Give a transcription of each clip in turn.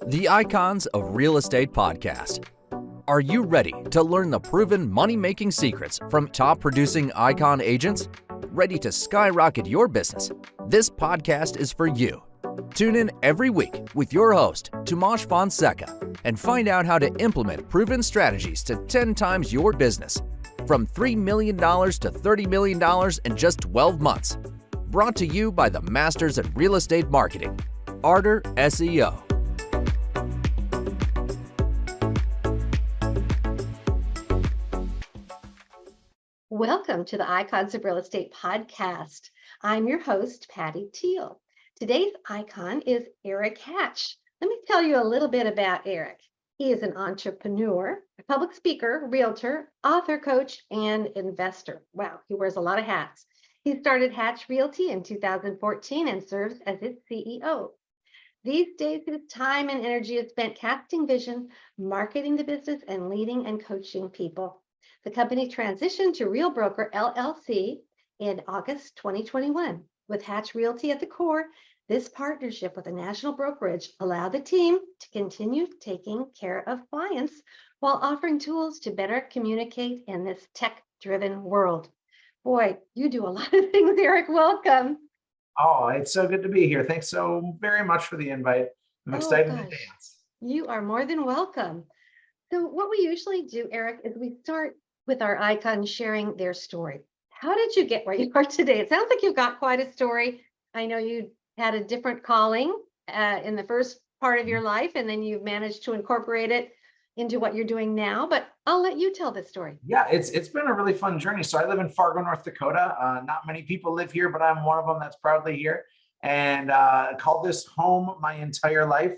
The Icons of Real Estate Podcast. Are you ready to learn the proven money-making secrets from top-producing icon agents? Ready to skyrocket your business? This podcast is for you. Tune in every week with your host, Tomasz Fonseca, and find out how to implement proven strategies to 10 times your business, from $3 million to $30 million in just 12 months. Brought to you by the Masters at Real Estate Marketing, Ardor SEO. Welcome to the Icons of Real Estate podcast. I'm your host, Patty Teal. Today's icon is Erik Hatch. Let me tell you a little bit about Erick. He is an entrepreneur, a public speaker, realtor, author, coach, and investor. Wow, he wears a lot of hats. He started Hatch Realty in 2014 and serves as its CEO. These days, his time and energy is spent casting vision, marketing the business, and leading and coaching people. The company transitioned to Real Broker LLC in August 2021. With Hatch Realty at the core, this partnership with a national brokerage allowed the team to continue taking care of clients while offering tools to better communicate in this tech-driven world. Boy, you do a lot of things, Erick. Welcome. Oh, it's so good to be here. Thanks so very much for the invite. I'm excited to dance. You are more than welcome. So what we usually do, Erick, is we start with our icons sharing their story. How did you get where you are today? It sounds like you've got quite a story. I know you had a different calling in the first part of your life, and then you've managed to incorporate it into what you're doing now, but I'll let you tell the story. Yeah, it's been a really fun journey. So I live in Fargo, North Dakota. Not many people live here, but I'm one of them that's proudly here, and called this home my entire life.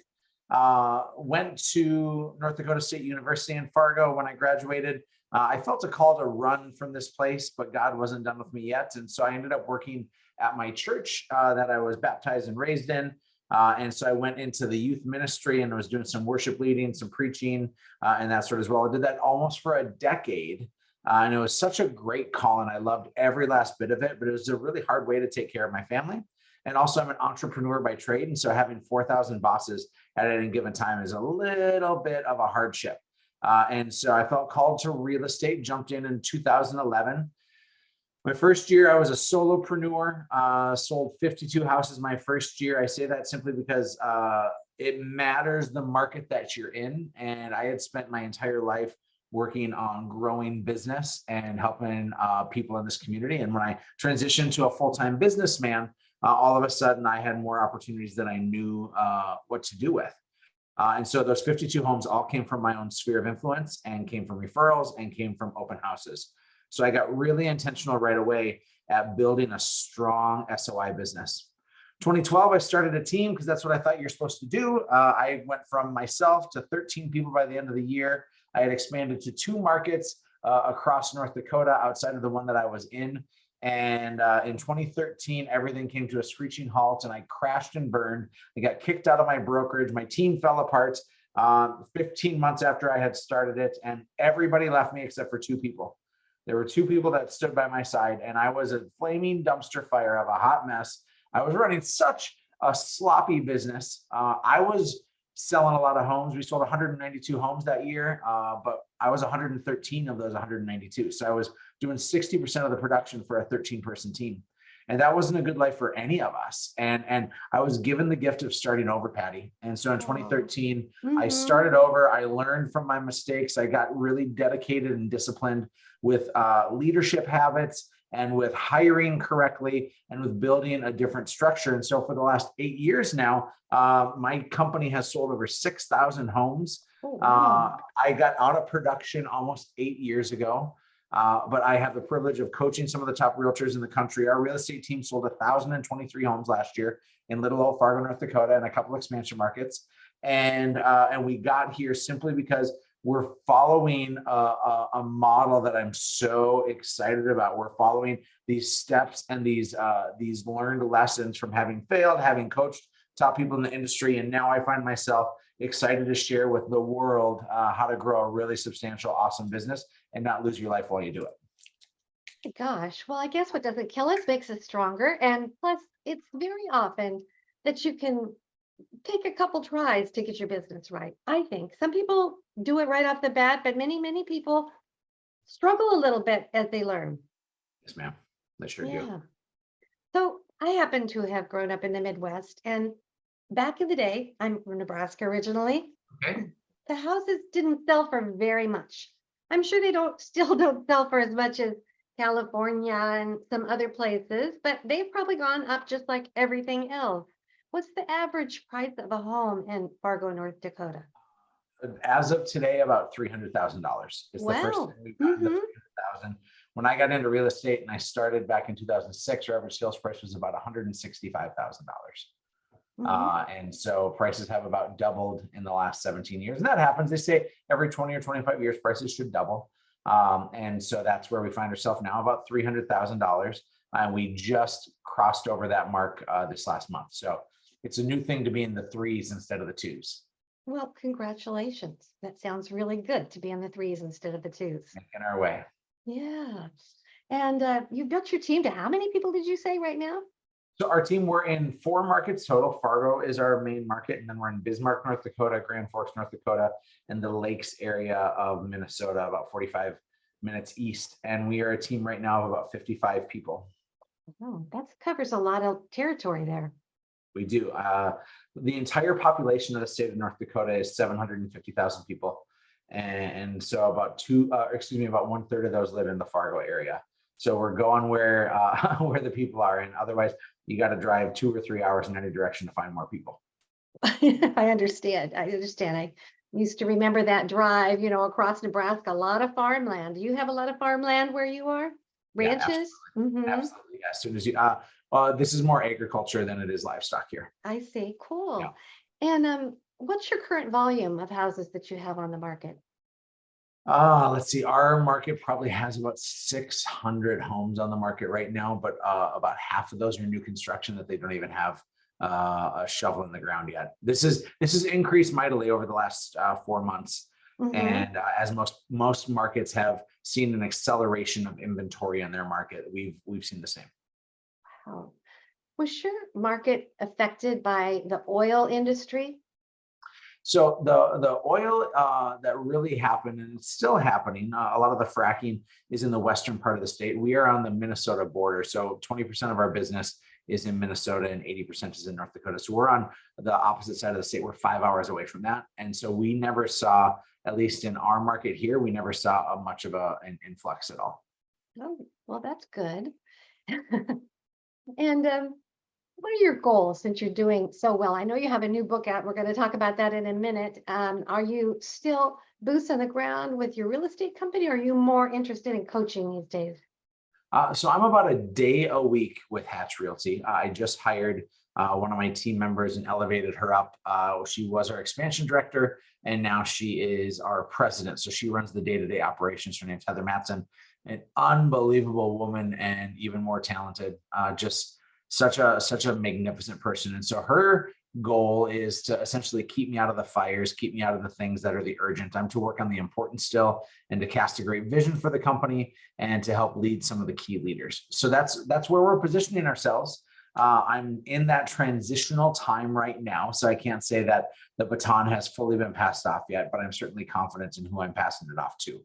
Went to North Dakota State University in Fargo when I graduated. I felt a call to run from this place, but God wasn't done with me yet. And so I ended up working at my church that I was baptized and raised in. And so I went into the youth ministry and was doing some worship leading, some preaching, and that sort of as well. I did that almost for a decade. And it was such a great call, and I loved every last bit of it, but it was a really hard way to take care of my family. And also I'm an entrepreneur by trade. And so having 4,000 bosses at any given time is a little bit of a hardship. And so I felt called to real estate, jumped in 2011. My first year, I was a solopreneur, sold 52 houses my first year. I say that simply because it matters the market that you're in. And I had spent my entire life working on growing business and helping people in this community. And when I transitioned to a full-time businessman, all of a sudden I had more opportunities than I knew what to do with. And so those 52 homes all came from my own sphere of influence and came from referrals and came from open houses. So I got really intentional right away at building a strong SOI business. 2012, I started a team because that's what I thought you're supposed to do. I went from myself to 13 people by the end of the year. I had expanded to 2 markets across North Dakota outside of the one that I was in. And in 2013, everything came to a screeching halt and I crashed and burned. I got kicked out of my brokerage. My team fell apart 15 months after I had started it, and everybody left me except for 2 people. There were 2 people that stood by my side, and I was a flaming dumpster fire of a hot mess. I was running such a sloppy business. I was selling a lot of homes. We sold 192 homes that year, but I was 113 of those 192. So I was doing 60% of the production for a 13-person team. And that wasn't a good life for any of us. And I was given the gift of starting over, Patty. And so in 2013, I started over. I learned from my mistakes. I got really dedicated and disciplined with leadership habits and with hiring correctly and with building a different structure. And so for the last 8 years now, my company has sold over 6,000 homes. Oh, wow. I got out of production almost 8 years ago. But I have the privilege of coaching some of the top realtors in the country. Our real estate team sold 1,023 homes last year in little old Fargo, North Dakota, and a couple expansion markets. And we got here simply because we're following a model that I'm so excited about. We're following these steps and these learned lessons from having failed, having coached top people in the industry. And now I find myself excited to share with the world how to grow a really substantial, awesome business and not lose your life while you do it. Gosh, well, I guess what doesn't kill us makes us stronger. And plus, it's very often that you can take a couple tries to get your business right. I think some people do it right off the bat, but many people struggle a little bit as they learn. Yes, ma'am. They sure do. Yeah. So I happen to have grown up in the Midwest, and back in the day, I'm from Nebraska originally. Okay. The houses didn't sell for very much. I'm sure they don't still don't sell for as much as California and some other places, but they've probably gone up just like everything else. What's the average price of a home in Fargo, North Dakota? As of today, about $300,000. It's the first Wow. thing we've gotten to 300,000. When I got into real estate and I started back in 2006, our average sales price was about $165,000. And so prices have about doubled in the last 17 years. And that happens. They say every 20 or 25 years, prices should double. And so that's where we find ourselves now, about $300,000. And we just crossed over that mark this last month. So it's a new thing to be in the threes instead of the twos. Well, congratulations. That sounds really good to be in the threes instead of the twos. In our way. Yeah. And you built your team to how many people did you say right now? So our team, we're in 4 markets total. Fargo is our main market, and then we're in Bismarck, North Dakota, Grand Forks, North Dakota, and the Lakes area of Minnesota, about 45 minutes east. And we are a team right now of about 55 people. Oh, that covers a lot of territory there. We do. The entire population of the state of North Dakota is 750,000 people. And so about 1/3 of those live in the Fargo area. So we're going where where the people are, and otherwise you got to drive 2 or 3 hours in any direction to find more people. I understand. I used to remember that drive, across Nebraska, a lot of farmland. Do you have a lot of farmland where you are? Yeah, Ranches? absolutely. As soon as you, this is more agriculture than it is livestock here. I see. Cool. Yeah. And what's your current volume of houses that you have on the market? Let's see. Our market probably has about 600 homes on the market right now, but about half of those are new construction that they don't even have a shovel in the ground yet. This has increased mightily over the last 4 months, and as most markets have seen an acceleration of inventory in their market, we've seen the same. Wow. Was your market affected by the oil industry? So the oil that really happened, and it's still happening, a lot of the fracking is in the western part of the state. We are on the Minnesota border. So 20% of our business is in Minnesota and 80% is in North Dakota. So we're on the opposite side of the state. We're 5 hours away from that. And so we never saw, at least in our market here, we never saw much of an influx at all. Oh, well, that's good. And what are your goals since you're doing so well? I know you have a new book out. We're going to talk about that in a minute. Are you still boots on the ground with your real estate company, or are you more interested in coaching these days? So I'm about a day a week with Hatch Realty. I just hired one of my team members and elevated her up. She was our expansion director, and now she is our president. So she runs the day-to-day operations. Her name's Heather Matson, an unbelievable woman and even more talented. Just such a magnificent person. And so her goal is to essentially keep me out of the fires, keep me out of the things that are the urgent. I'm to work on the important still, and to cast a great vision for the company and to help lead some of the key leaders. So that's where we're positioning ourselves. I'm in that transitional time right now, so I can't say that the baton has fully been passed off yet, but I'm certainly confident in who I'm passing it off to.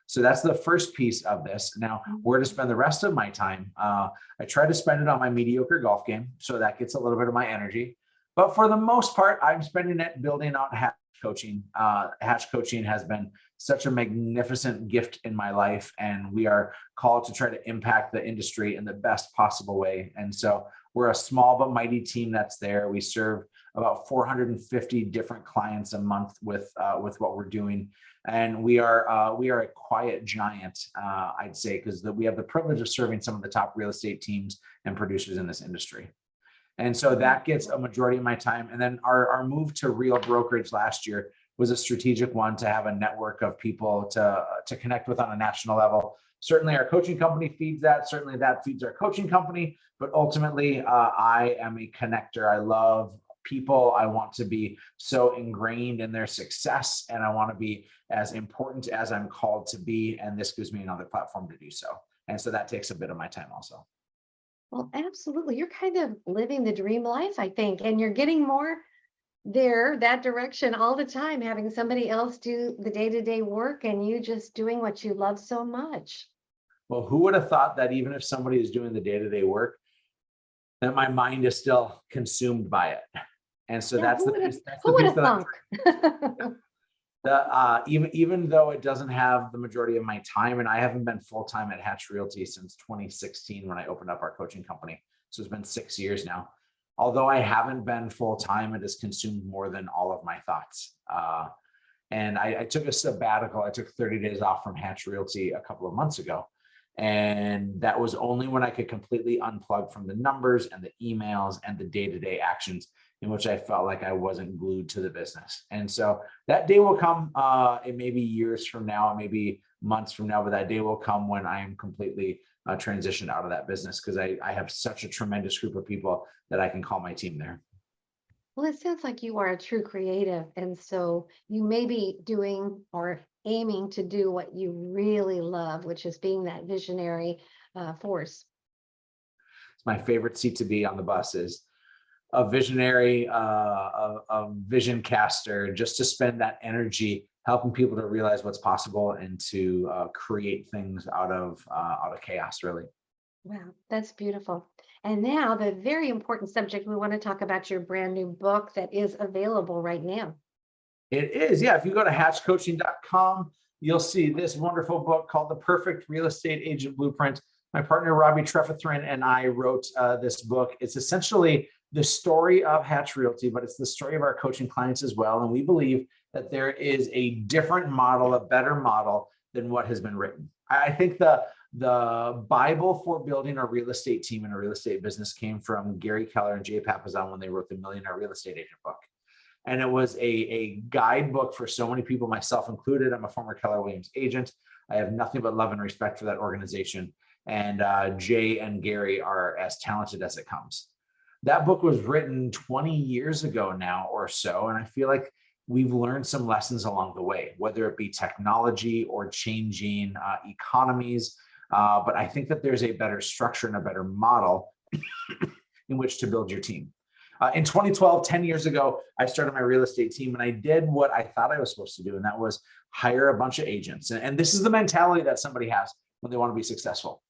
So that's the first piece of this. Now, where to spend the rest of my time? I try to spend it on my mediocre golf game, so that gets a little bit of my energy. But for the most part, I'm spending it building out Hatch coaching. Hatch coaching has been such a magnificent gift in my life, and we are called to try to impact the industry in the best possible way. And so we're a small but mighty team that's there. We serve about 450 different clients a month with what we're doing. And we are a quiet giant, I'd say, because we have the privilege of serving some of the top real estate teams and producers in this industry. And so that gets a majority of my time. And then our move to real brokerage last year was a strategic one, to have a network of people to connect with on a national level. Certainly our coaching company feeds that. Certainly that feeds our coaching company. But ultimately, I am a connector. I love people. I want to be so ingrained in their success, and I want to be as important as I'm called to be. And this gives me another platform to do so. And so that takes a bit of my time also. Well, absolutely. You're kind of living the dream life, I think, and you're getting more that direction all the time, having somebody else do the day-to-day work and you just doing what you love so much. Well, who would have thought that even if somebody is doing the day-to-day work, that my mind is still consumed by it? And so Yeah, that's the piece, who would have that I'm thunk? even though it doesn't have the majority of my time, and I haven't been full-time at Hatch Realty since 2016 when I opened up our coaching company. So it's been 6 years now. Although I haven't been full-time, it has consumed more than all of my thoughts. And I took a sabbatical. I took 30 days off from Hatch Realty a couple of months ago. And that was only when I could completely unplug from the numbers and the emails and the day-to-day actions in which I felt like I wasn't glued to the business. And so that day will come. It may be years from now, it may be months from now, but that day will come when I am completely transitioned out of that business, because I have such a tremendous group of people that I can call my team there. Well, it sounds like you are a true creative. And so you may be doing or aiming to do what you really love, which is being that visionary force. It's my favorite seat to be on the bus, is a visionary, a vision caster, just to spend that energy helping people to realize what's possible and to create things out of chaos, really. Wow, that's beautiful. And now the very important subject, we want to talk about your brand new book that is available right now. It is, yeah. If you go to hatchcoaching.com, you'll see this wonderful book called The Perfect Real Estate Agent Blueprint. My partner, Robbie Trefethrin, and I wrote this book. It's essentially the story of Hatch Realty, but it's the story of our coaching clients as well. And we believe that there is a different model, a better model than what has been written. I think the Bible for building a real estate team and a real estate business came from Gary Keller and Jay Papasan when they wrote the Millionaire Real Estate Agent book. And it was a guidebook for so many people, myself included. I'm a former Keller Williams agent. I have nothing but love and respect for that organization. And Jay and Gary are as talented as it comes. That book was written 20 years ago now or so. And I feel like we've learned some lessons along the way, whether it be technology or changing economies. But I think that there's a better structure and a better model in which to build your team. In 2012, 10 years ago, I started my real estate team, and I did what I thought I was supposed to do, and that was hire a bunch of agents. And this is the mentality that somebody has when they want to be successful.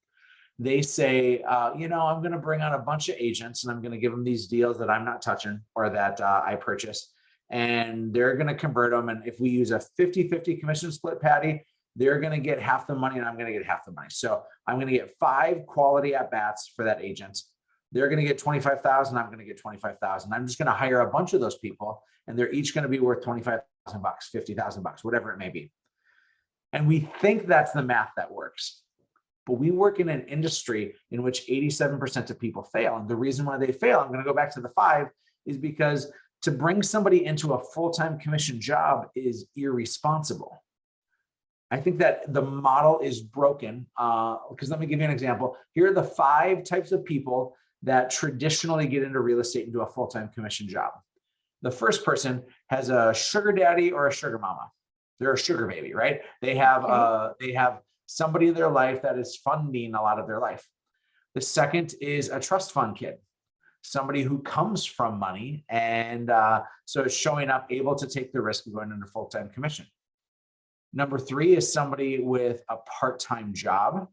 They say, I'm going to bring on a bunch of agents, and I'm going to give them these deals that I'm not touching or that I purchased, and they're going to convert them. And if we use a 50-50 commission split, Patty, they're going to get half the money and I'm going to get half the money. So I'm going to get 5 quality at-bats for that agent. They're going to get 25,000. I'm going to get 25,000. I'm just going to hire a bunch of those people, and they're each going to be worth 25,000 bucks, 50,000 bucks, whatever it may be. And we think that's the math that works. But we work in an industry in which 87% of people fail. And the reason why they fail, I'm going to go back to the 5, is because to bring somebody into a full-time commission job is irresponsible. I think that the model is broken, because let me give you an example. Here are the 5 types of people that traditionally get into real estate and do a full-time commission job. The first person has a sugar daddy or a sugar mama. They're a sugar baby, right? They have somebody in their life that is funding a lot of their life. The second is a trust fund kid, somebody who comes from money and so is showing up able to take the risk of going into full-time commission. Number 3 is somebody with a part-time job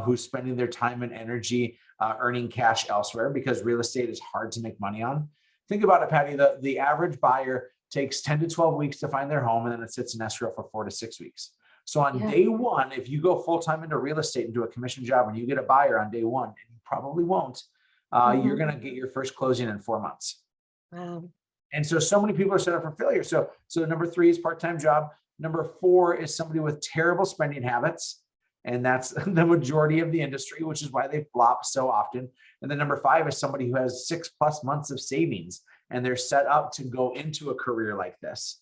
who's spending their time and energy earning cash elsewhere, because real estate is hard to make money on. Think about it, Patty. The average buyer takes 10 to 12 weeks to find their home, and then it sits in escrow for 4 to 6 weeks. So on day 1, if you go full-time into real estate and do a commission job and you get a buyer on day 1, and you probably won't, you're going to get your first closing in 4 months. Wow. And so many people are set up for failure. So number 3 is part-time job. Number 4 is somebody with terrible spending habits. And that's the majority of the industry, which is why they flop so often. And then number 5 is somebody who has 6+ months of savings, and they're set up to go into a career like this.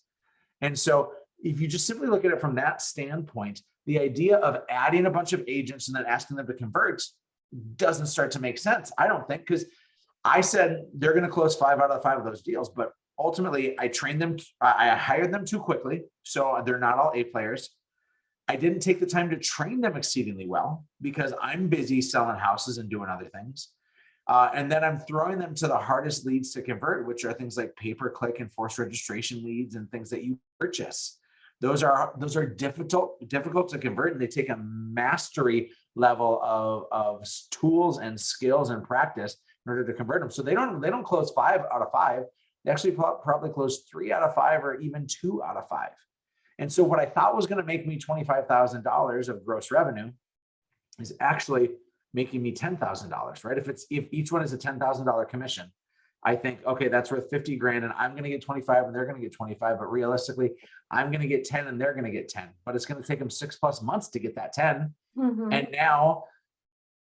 And so if you just simply look at it from that standpoint, the idea of adding a bunch of agents and then asking them to convert doesn't start to make sense, I don't think, because I said they're going to close 5 out of the 5 of those deals, but ultimately I trained them, I hired them too quickly, so they're not all A players. I didn't take the time to train them exceedingly well because I'm busy selling houses and doing other things. And then I'm throwing them to the hardest leads to convert, which are things like pay-per-click and forced registration leads and things that you purchase. Those are difficult to convert, and they take a mastery level of tools and skills and practice in order to convert them. So they don't close 5 out of 5. They actually probably close 3 out of 5 or even 2 out of 5. And so what I thought was going to make me $25,000 of gross revenue is actually making me $10,000, right? If each one is a $10,000 commission, I think, okay, that's worth 50 grand and I'm going to get 25 and they're going to get 25, but realistically, I'm going to get 10 and they're going to get 10, but it's going to take them 6+ months to get that 10. And now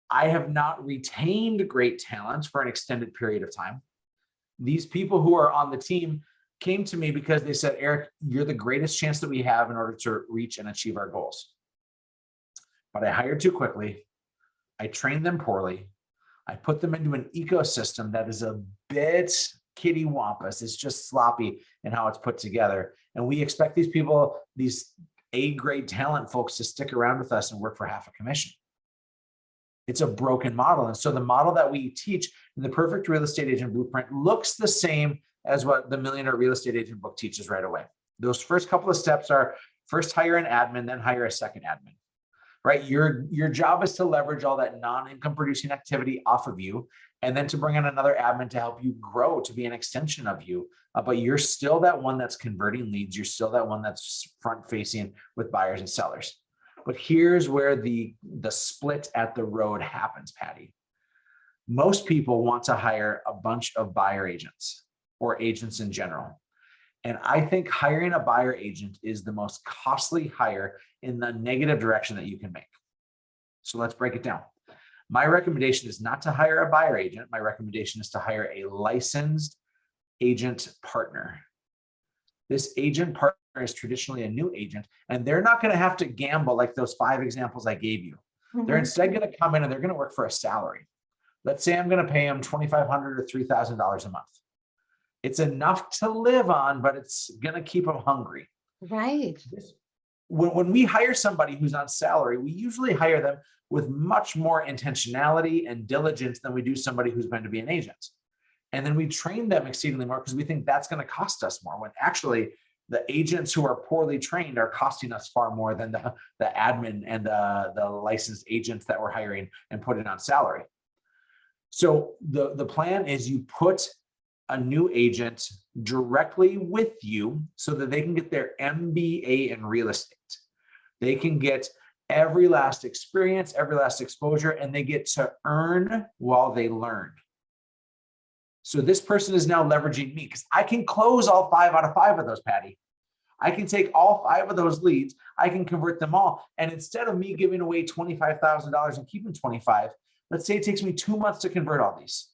I have not retained great talents for an extended period of time. These people who are on the team came to me because they said, Eric, you're the greatest chance that we have in order to reach and achieve our goals. But I hired too quickly. I trained them poorly. I put them into an ecosystem that is a bit kittywampus. It's just sloppy in how it's put together. And we expect these people, these A-grade talent folks, to stick around with us and work for half a commission. It's a broken model. And so the model that we teach in the Perfect Real Estate Agent Blueprint looks the same as what the Millionaire Real Estate Agent book teaches right away. Those first couple of steps are first hire an admin, then hire a second admin. Right? Your job is to leverage all that non-income producing activity off of you, and then to bring in another admin to help you grow, to be an extension of you. But you're still that one that's converting leads. You're still that one that's front facing with buyers and sellers. But here's where the split at the road happens, Patty. Most people want to hire a bunch of buyer agents or agents in general. And I think hiring a buyer agent is the most costly hire in the negative direction that you can make. So let's break it down. My recommendation is not to hire a buyer agent. My recommendation is to hire a licensed agent partner. This agent partner is traditionally a new agent, and they're not going to have to gamble like those 5 examples I gave you. They're instead going to come in and they're going to work for a salary. Let's say I'm going to pay them $2,500 or $3,000 a month. It's enough to live on, but it's going to keep them hungry. Right. When we hire somebody who's on salary, we usually hire them with much more intentionality and diligence than we do somebody who's going to be an agent. And then we train them exceedingly more because we think that's going to cost us more, when actually the agents who are poorly trained are costing us far more than the admin and the licensed agents that we're hiring and putting on salary. So the plan is you put a new agent directly with you so that they can get their MBA in real estate. They can get every last experience, every last exposure, and they get to earn while they learn. So this person is now leveraging me because I can close all 5 out of 5 of those, Patty. I can take all 5 of those leads. I can convert them all. And instead of me giving away $25,000 and keeping 25, let's say it takes me 2 months to convert all these.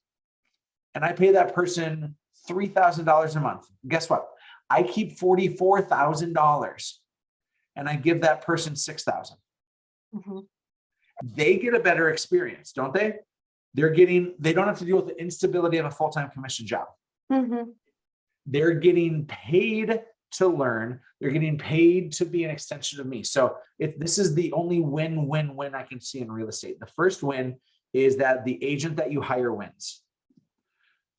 And I pay that person $3,000 a month. Guess what? I keep $44,000 and I give that person $6,000. They get a better experience, don't they? They don't have to deal with the instability of a full-time commission job. They're getting paid to learn. They're getting paid to be an extension of me. So if this is the only win-win-win I can see in real estate, the first win is that the agent that you hire wins.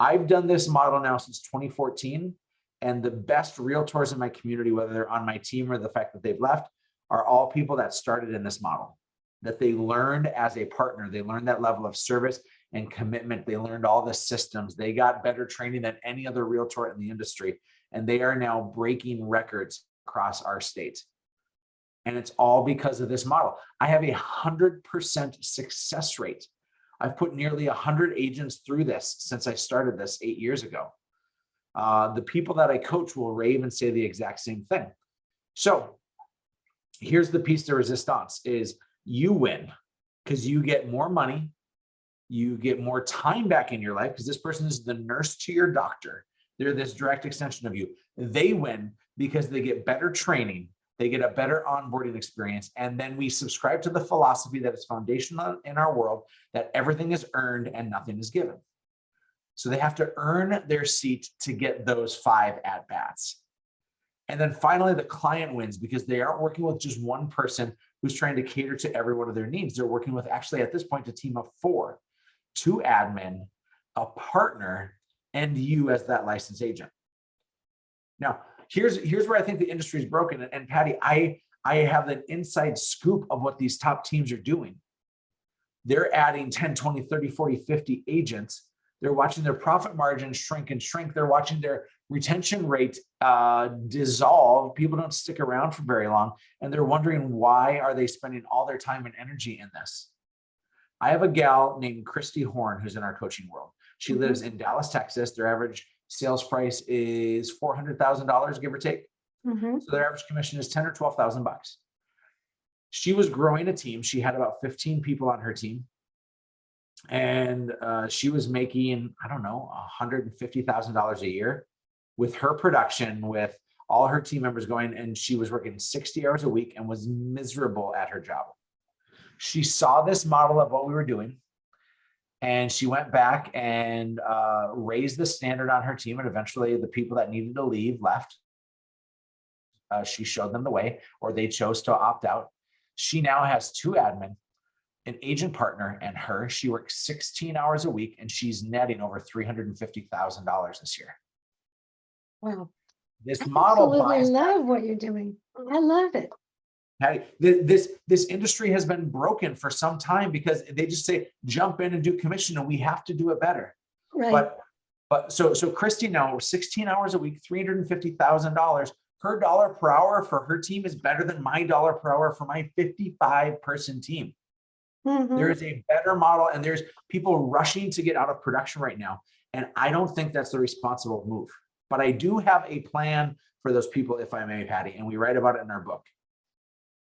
I've done this model now since 2014, and the best realtors in my community, whether they're on my team or the fact that they've left, are all people that started in this model, that they learned as a partner. They learned that level of service and commitment. They learned all the systems. They got better training than any other realtor in the industry, and they are now breaking records across our state. And it's all because of this model. I have 100% success rate. I've put nearly 100 agents through this since I started this 8 years ago. The people that I coach will rave and say the exact same thing. So here's the piece de resistance is you win because you get more money. You get more time back in your life because this person is the nurse to your doctor. They're this direct extension of you. They win because they get better training. They get a better onboarding experience. And then we subscribe to the philosophy that is foundational in our world, that everything is earned and nothing is given. So they have to earn their seat to get those 5 at-bats. And then finally, the client wins because they aren't working with just one person who's trying to cater to every one of their needs. They're working with, actually at this point, a team of 4, 2 admin, a partner, and you as that licensed agent. Now, here's where I think the industry is broken. And Patty, I have an inside scoop of what these top teams are doing. They're adding 10, 20, 30, 40, 50 agents. They're watching their profit margins shrink and shrink. They're watching their retention rate dissolve. People don't stick around for very long. And they're wondering, why are they spending all their time and energy in this? I have a gal named Christy Horn who's in our coaching world. She lives in Dallas, Texas. Their average sales price is $400,000, give or take. So their average commission is $10,000 or $12,000. She was growing a team. She had about 15 people on her team. And she was making, I don't know, $150,000 a year with her production, with all her team members going, and she was working 60 hours a week and was miserable at her job. She saw this model of what we were doing, and she went back and raised the standard on her team, and eventually the people that needed to leave left. She showed them the way, or they chose to opt out. She now has 2 admin, an agent partner, and her. She works 16 hours a week, and she's netting over $350,000 this year. Wow. This I model absolutely love what you're doing. I love it. This industry has been broken for some time because they just say, jump in and do commission, and we have to do it better. Right. But so Christy now, 16 hours a week, $350,000. Her dollar per hour for her team is better than my dollar per hour for my 55-person team. There is a better model, and there's people rushing to get out of production right now. And I don't think that's the responsible move. But I do have a plan for those people, if I may, Patty, and we write about it in our book.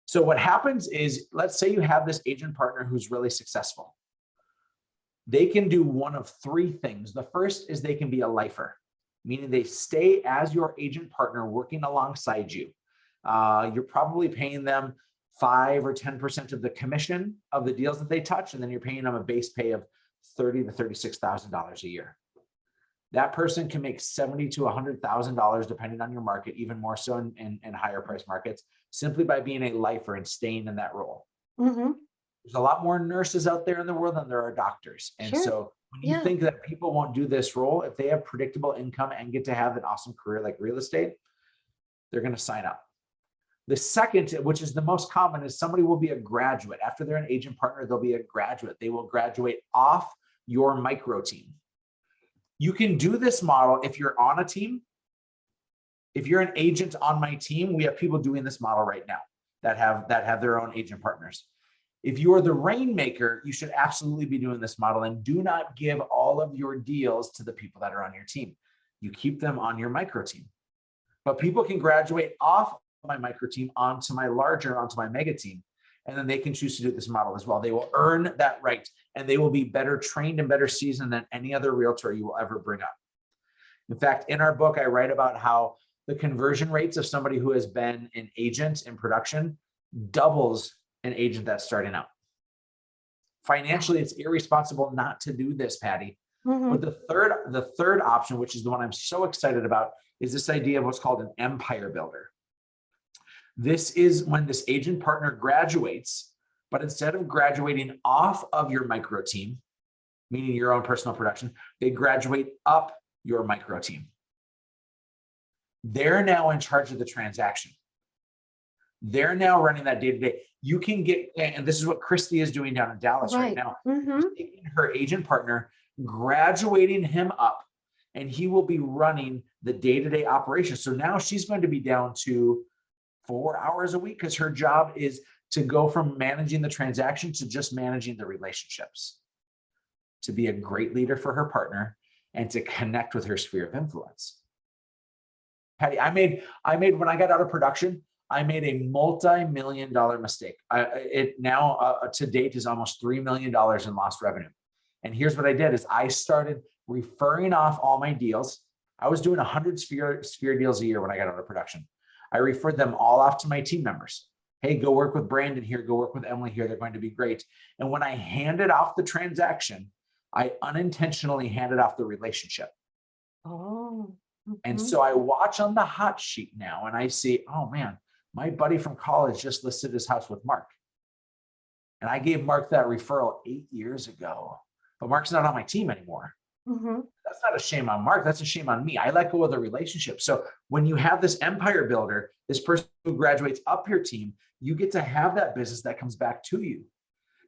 So what happens is, let's say you have this agent partner who's really successful. They can do one of 3 things. The first is they can be a lifer, meaning they stay as your agent partner working alongside you. You're probably paying them 5 or 10% of the commission of the deals that they touch, and then you're paying them a base pay of $30,000 to $36,000 a year. That person can make $70,000 to $100,000 depending on your market, even more so in higher price markets, simply by being a lifer and staying in that role. There's a lot more nurses out there in the world than there are doctors. And so when you think that people won't do this role, if they have predictable income and get to have an awesome career like real estate, they're going to sign up. The second, which is the most common, is somebody will be a graduate. After they're an agent partner, they'll be a graduate. They will graduate off your micro team. You can do this model if you're on a team. If you're an agent on my team, we have people doing this model right now that have their own agent partners. If you are the rainmaker, you should absolutely be doing this model, and do not give all of your deals to the people that are on your team. You keep them on your micro team. But people can graduate off my micro team onto my mega team, and then they can choose to do this model as well. They will earn that right, and they will be better trained and better seasoned than any other realtor you will ever bring up. In fact, in our book, I write about how the conversion rates of somebody who has been an agent in production doubles an agent that's starting out. Financially, it's irresponsible not to do this, Patty. But the third option, which is the one I'm so excited about, is this idea of what's called an empire builder. This is when this agent partner graduates, but instead of graduating off of your micro team, meaning your own personal production, they graduate up your micro team. They're now in charge of the transaction. They're now running that day-to-day. You can get, and this is what Christy is doing down in Dallas right now. Taking her agent partner, graduating him up, and he will be running the day-to-day operation. So now she's going to be down to 4 hours a week, because her job is to go from managing the transaction to just managing the relationships, to be a great leader for her partner and to connect with her sphere of influence. Patty, I made when I got out of production, I made a multi-million-dollar mistake. It now to date is almost $3 million in lost revenue. And here's what I did: is I started referring off all my deals. I was doing 100 sphere deals a year when I got out of production. I referred them all off to my team members. Hey, go work with Brandon here, go work with Emily here. They're going to be great. And when I handed off the transaction, I unintentionally handed off the relationship. And so I watch on the hot sheet now and I see, oh man, my buddy from college just listed his house with Mark. And I gave Mark that referral 8 years ago, but Mark's not on my team anymore. Mm-hmm. That's not a shame on Mark. That's a shame on me. I let go of the relationship. So when you have this empire builder, this person who graduates up your team, you get to have that business that comes back to you.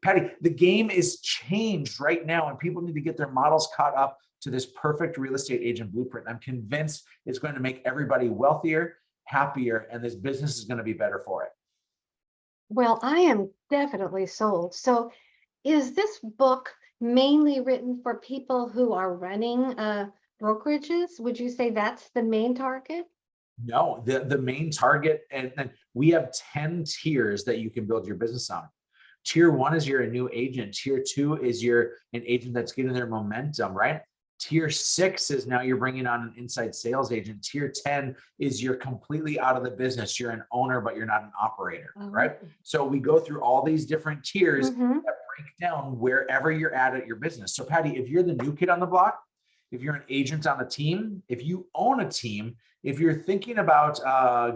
Patty, the game is changed right now, and people need to get their models caught up to this perfect real estate agent blueprint. I'm convinced it's going to make everybody wealthier, happier, and this business is going to be better for it. Well, I am definitely sold. So is this book mainly written for people who are running brokerages? Would you say that's the main target? No, the main target, and we have 10 tiers that you can build your business on. Tier 1 is you're a new agent. Tier 2 is you're an agent that's getting their momentum, right? Tier 6 is now you're bringing on an inside sales agent. Tier 10 is you're completely out of the business. You're an owner, but you're not an operator, right? So we go through all these different tiers Mm-hmm. that break down wherever you're at your business. So Patty, if you're the new kid on the block, if you're an agent on a team, if you own a team, if you're thinking about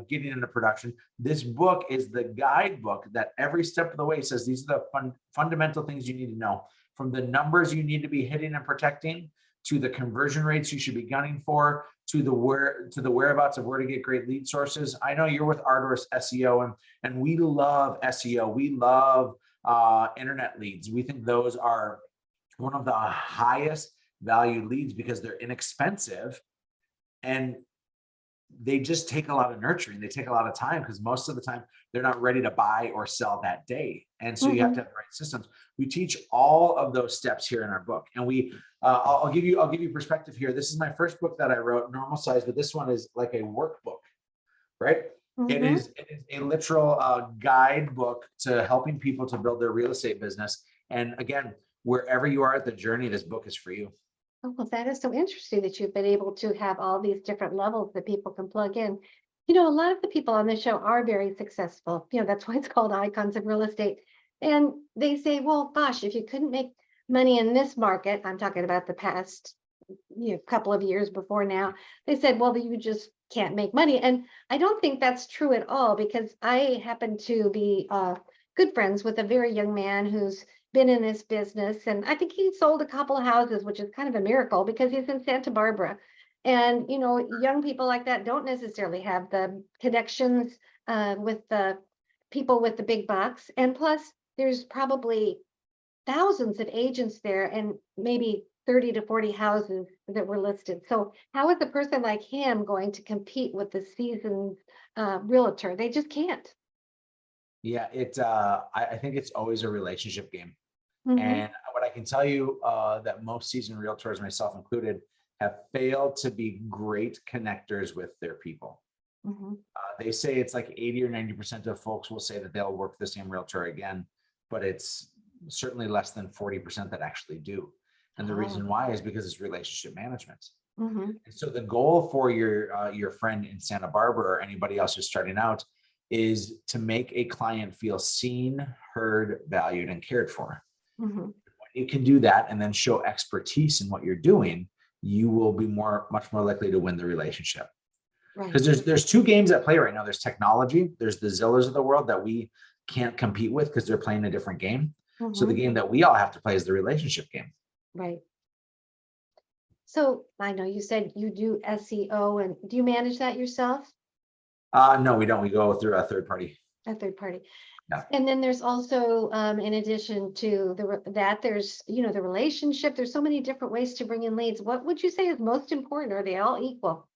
getting into production, this book is the guidebook that every step of the way says these are the fundamental things you need to know, from the numbers you need to be hitting and protecting, to the conversion rates you should be gunning for, to the whereabouts of where to get great lead sources. I know you're with Ardor SEO, and we love SEO. We love internet leads. We think those are one of the highest valued leads because they're inexpensive and they just take a lot of nurturing. They take a lot of time because most of the time they're not ready to buy or sell that day. And so you have to have the right systems. We teach all of those steps here in our book. And I'll give you perspective here. This is my first book that I wrote, normal size, but this one is like a workbook, right? Mm-hmm. It is a literal guidebook to helping people to build their real estate business. And again, wherever you are at the journey, this book is for you. Oh, well, that is so interesting that you've been able to have all these different levels that people can plug in. You know, a lot of the people on the show are very successful. You know, that's why it's called Icons of Real Estate. And they say, well, gosh, if you couldn't make money in this market, I'm talking about the past couple of years before now, they said, well, you just can't make money. And I don't think that's true at all, because I happen to be good friends with a very young man who's been in this business, and I think he sold a couple of houses, which is kind of a miracle because he's in Santa Barbara. And young people like that don't necessarily have the connections with the people with the big bucks. And plus, there's probably thousands of agents there and maybe 30 to 40 houses that were listed. So how is a person like him going to compete with the seasoned realtor? They just can't. Yeah, I think it's always a relationship game. Mm-hmm. And what I can tell you that most seasoned realtors, myself included, have failed to be great connectors with their people. Mm-hmm. They say it's like 80 or 90% of folks will say that they'll work with the same realtor again, but it's certainly less than 40% that actually do. And the reason why is because it's relationship management. Mm-hmm. And so the goal for your friend in Santa Barbara or anybody else who's starting out is to make a client feel seen, heard, valued, and cared for. Mm-hmm. When you can do that and then show expertise in what you're doing, you will be much more likely to win the relationship. Right. Because there's two games at play right now. There's technology. There's the Zillows of the world that we can't compete with because they're playing a different game. Mm-hmm. So the game that we all have to play is the relationship game. Right. So I know you said you do SEO, and do you manage that yourself? No, we don't. We go through a third party. A third party. Yeah. And then there's also, in addition to there's, the relationship. There's so many different ways to bring in leads. What would you say is most important? Are they all equal?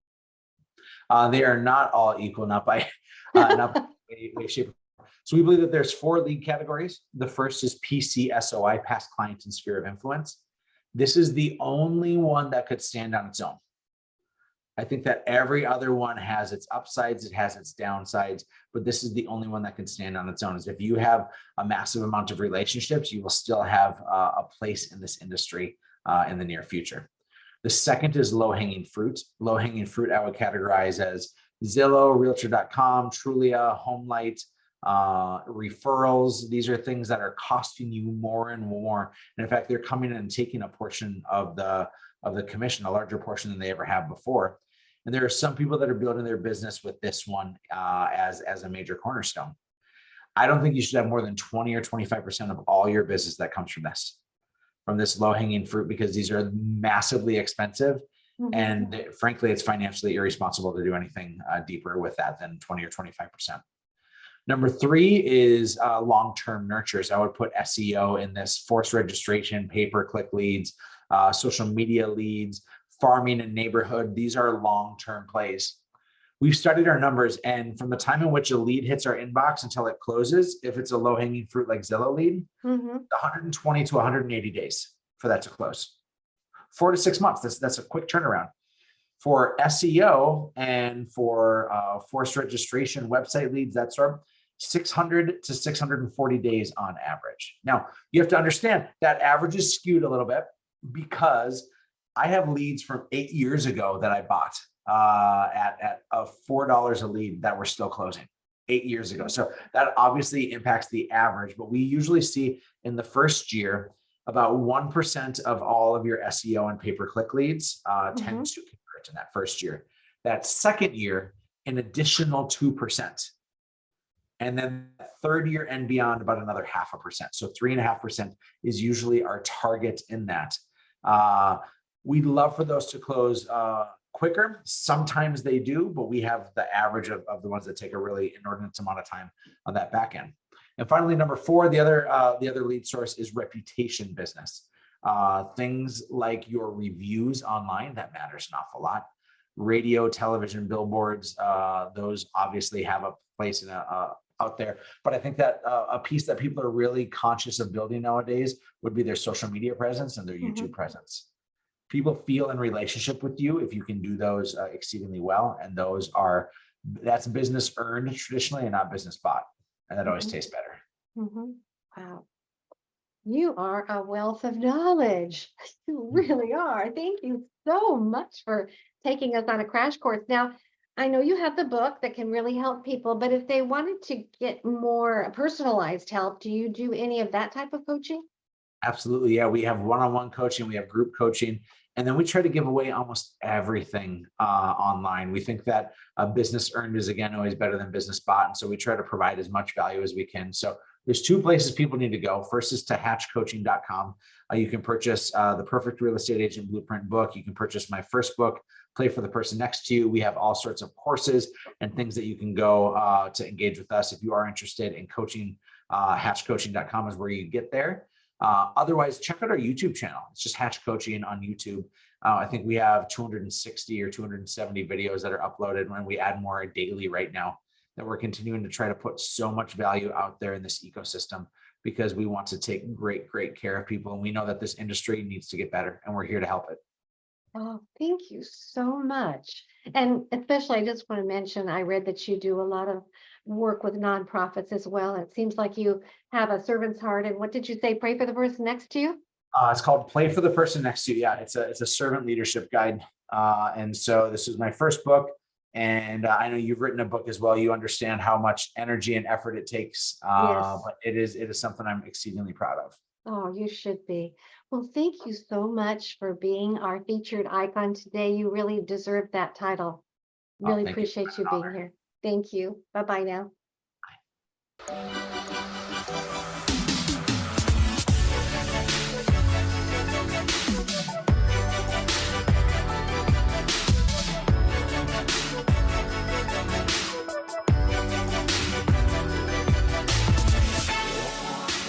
They are not all equal, not by any way, shape, or form. So we believe that there's 4 lead categories. The first is PCSOI, past client and sphere of influence. This is the only one that could stand on its own. I think that every other one has its upsides, it has its downsides, but this is the only one that can stand on its own. Is if you have a massive amount of relationships, you will still have a place in this industry in the near future. The second is low-hanging fruit. Low-hanging fruit I would categorize as Zillow, Realtor.com, Trulia, HomeLight, referrals. These are things that are costing you more and more. And in fact, they're coming in and taking a portion of the commission, a larger portion than they ever have before. And there are some people that are building their business with this one as a major cornerstone. I don't think you should have more than 20 or 25% of all your business that comes from this. from this low-hanging fruit because these are massively expensive. Mhm. And frankly, it's financially irresponsible to do anything deeper with that than 20 or 25%. Number three is long-term nurtures. I would put SEO in this: forced registration, pay-per-click leads, social media leads, farming and neighborhood. These are long-term plays. We've studied our numbers, and from the time in which a lead hits our inbox until it closes, if it's a low-hanging fruit like Zillow lead, Mhm. 120 to 180 days for that to close. 4 to 6 months. That's a quick turnaround. For SEO and for forced registration, website leads, that sort of 600 to 640 days on average. Now, you have to understand that average is skewed a little bit because I have leads from 8 years ago that I bought at $4 a lead that were still closing 8 years ago. So that obviously impacts the average, but we usually see in the first year about 1% of all of your SEO and pay-per-click leads tend to convert in that first year. That second year, an additional 2%. And then third year and beyond, about another 0.5%. So 3.5% is usually our target in that. We'd love for those to close quicker. Sometimes they do, but we have the average of the ones that take a really inordinate amount of time on that back end. And finally, number four, the other lead source is reputation business. Things like your reviews online, that matters an awful lot. Radio, television, billboards, those obviously have a place in out there. But I think that a piece that people are really conscious of building nowadays would be their social media presence and their YouTube presence. People feel in relationship with you if you can do those exceedingly well. And that's business earned traditionally and not business bought. And that always tastes better. Wow. You are a wealth of knowledge. You really are. Thank you so much for taking us on a crash course. Now, I know you have the book that can really help people, but if they wanted to get more personalized help, do you do any of that type of coaching? Absolutely. Yeah. We have one-on-one coaching, we have group coaching, and then we try to give away almost everything online. We think that business earned is, again, always better than business bought. And so we try to provide as much value as we can. So there's two places people need to go. First is to hatchcoaching.com. You can purchase the Perfect Real Estate Agent Blueprint book. You can purchase my first book, Play for the Person Next to You. We have all sorts of courses and things that you can go to engage with us. If you are interested in coaching, hatchcoaching.com is where you get there. Otherwise, check out our YouTube channel. It's just Hatch Coaching on YouTube. I think we have 260 or 270 videos that are uploaded, and we add more daily right now, that we're continuing to try to put so much value out there in this ecosystem because we want to take great care of people. And we know that this industry needs to get better, and we're here to help it. Oh, thank you so much. And especially, I just want to mention, I read that you do a lot of work with nonprofits as well. It seems like you have a servant's heart. And what did you say? Pray for the person next to you? It's called Play for the Person Next to You. Yeah, it's a servant leadership guide. And so this is my first book. And I know you've written a book as well. You understand how much energy and effort it takes. Yes. But it is something I'm exceedingly proud of. Oh, you should be. Well, thank you so much for being our featured icon today. You really deserve that title. Really Thank you. appreciate you being here. Thank you. Bye-bye now.